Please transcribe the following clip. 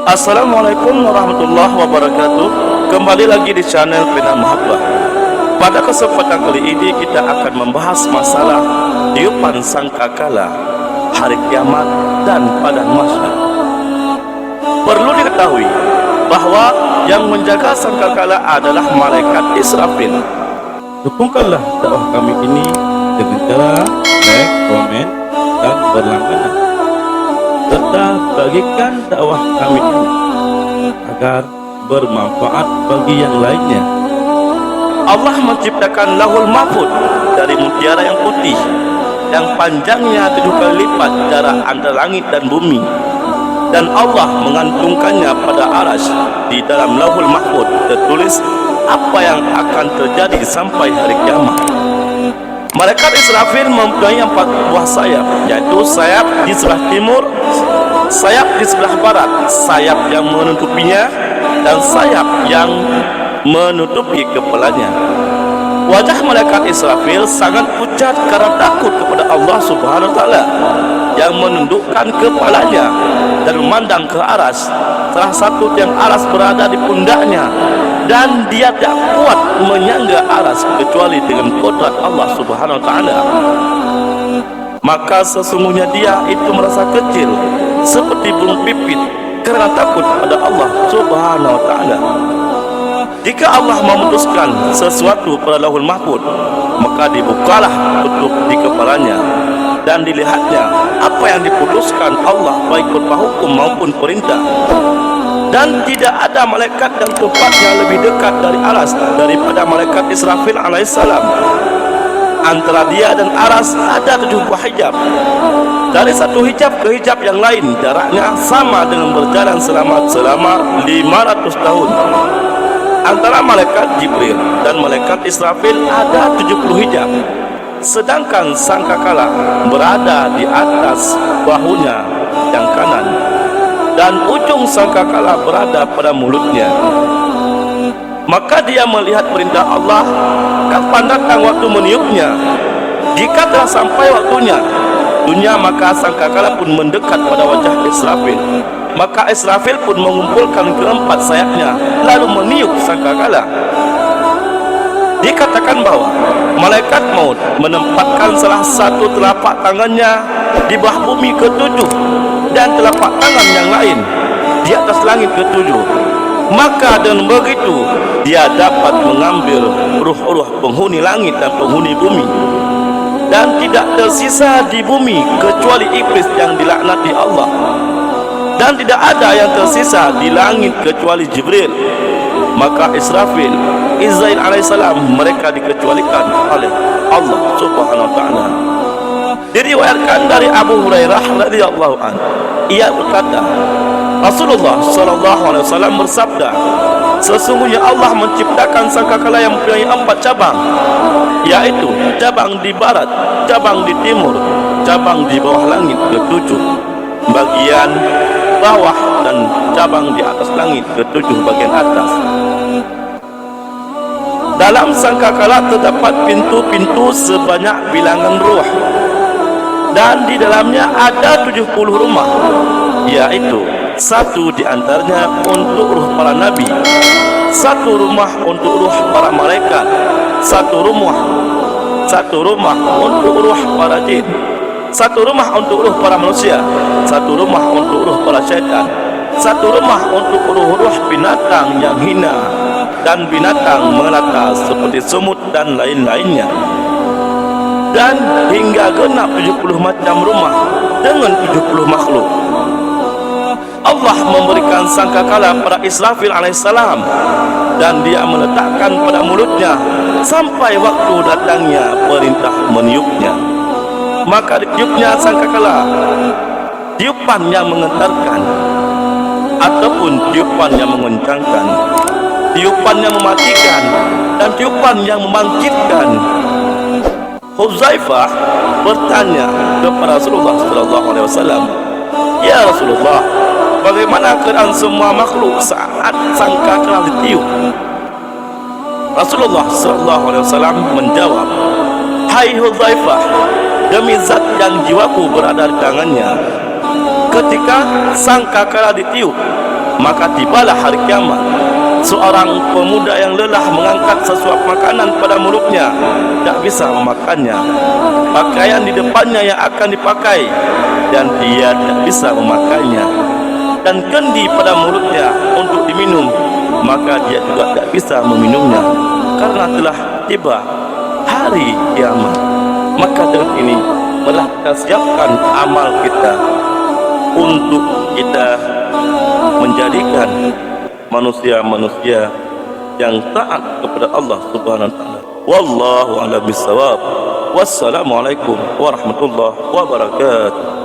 Assalamualaikum warahmatullahi wabarakatuh. Kembali lagi di channel Pena Mahabbah. Pada kesempatan kali ini kita akan membahas masalah tiupan sangkakala, hari kiamat dan padang mahsyar. Perlu diketahui bahwa yang menjaga sangkakala adalah malaikat Israfil. Dukungkanlah dakwah kami ini dengan cara like, komen, dan berlangganan, serta bagikan dakwah kami ini agar bermanfaat bagi yang lainnya. Allah menciptakan Lauhul Mahfuz dari mutiara yang putih yang panjangnya 7 kali lipat jarak antara langit dan bumi, dan Allah mengantungkannya pada arasy. Di dalam Lauhul Mahfuz tertulis apa yang akan terjadi sampai hari kiamat. Malaikat Israfil mempunyai 4 buah sayap, yaitu sayap di sebelah timur, sayap di sebelah barat, sayap yang menutupinya, dan sayap yang menutupi kepalanya. Wajah malaikat Israfil sangat pucat karena takut kepada Allah Subhanahu wa taala yang menundukkan kepalanya dan memandang ke aras. Salah satu tiang aras berada di pundaknya, dan dia tak kuat menyangga aras kecuali dengan kodrat Allah Subhanahu wa taala. Maka sesungguhnya dia itu merasa kecil seperti burung pipit karena takut pada Allah Subhanahu wa taala. Jika Allah memutuskan sesuatu pada Lauhul Mahfuz, maka dibukalah tutup di kepalanya dan dilihatnya apa yang diputuskan Allah, baik berupa hukum maupun perintah. Dan tidak ada malaikat yang tempatnya lebih dekat dari aras daripada malaikat Israfil alaihissalam. Antara dia dan aras ada 7 buah hijab. Dari satu hijab ke hijab yang lain jaraknya sama dengan berjalan selama 500 tahun. Antara malaikat Jibril dan malaikat Israfil ada 70 hijab. Sedangkan sangkakala berada di atas bahunya yang kanan, dan ujung sangkakala berada pada mulutnya. Maka dia melihat perintah Allah kapan datang waktu meniupnya. Jika telah sampai waktunya dunia, maka sangkakala pun mendekat pada wajah Israfil. Maka Israfil pun mengumpulkan keempat sayapnya lalu meniup sangkakala. Dikatakan bahwa malaikat maut menempatkan salah satu telapak tangannya di bawah bumi ke-7 dan telapak tangan yang lain di atas langit ke-7. Maka dengan begitu dia dapat mengambil ruh-ruh penghuni langit dan penghuni bumi, dan tidak tersisa di bumi kecuali iblis yang dilaknati Allah, dan tidak ada yang tersisa di langit kecuali Jibril. Maka Israfil, Israil alaihissalam, mereka dikecualikan oleh Allah Subhanahu wa taala. Diriwayatkan dari Abu Hurairah radhiyallahu anhu, ia berkata, Rasulullah sallallahu alaihi wasallam bersabda, sesungguhnya Allah menciptakan sangkakala yang mempunyai 4 cabang, yaitu cabang di barat, cabang di timur, cabang di bawah langit ke-7 bagian bawah, dan cabang di atas langit ke-7 bagian atas. Dalam sangkakala terdapat pintu-pintu sebanyak bilangan ruh, dan di dalamnya ada 70 rumah, yaitu 1 di antaranya untuk ruh para nabi, 1 rumah untuk ruh para malaikat, 1 rumah untuk ruh para jin, 1 rumah untuk ruh para manusia, 1 rumah untuk ruh para syaitan, 1 rumah untuk ruh-ruh binatang yang hina dan binatang melata seperti semut dan lain-lainnya, dan hingga genap 70 macam rumah dengan 70 makhluk. Allah memberikan sangkakala pada Israfil alaihissalam, dan dia meletakkan pada mulutnya sampai waktu datangnya perintah meniupnya. Maka ditiupnya sangkakala, tiupan yang menggetarkan ataupun tiupan yang mengoncangkan, tiupan yang mematikan, dan tiupan yang membangkitkan. Huzaifah bertanya kepada Rasulullah sallallahu alaihi wasallam, "Ya Rasulullah, bagaimana keadaan semua makhluk saat sangkakala ditiup?" Rasulullah sallallahu alaihi wasallam menjawab, "Hai Huzaifah, demi zat yang jiwaku berada di tangannya, ketika sangkakala ditiup, maka tibalah hari kiamat. Seorang pemuda yang lelah mengangkat sesuap makanan pada mulutnya, tak bisa memakannya. Pakaian di depannya yang akan dipakai, dan dia tak bisa memakainya. Dan kendi pada mulutnya untuk diminum, maka dia juga tak bisa meminumnya, karena telah tiba hari kiamat. Maka dengan ini, malah kita siapkan amal kita untuk kita menjadikan manusia-manusia yang taat kepada Allah Subhanahu wa taala. Wallahu a'lam bissawab. Wassalamualaikum warahmatullahi wabarakatuh.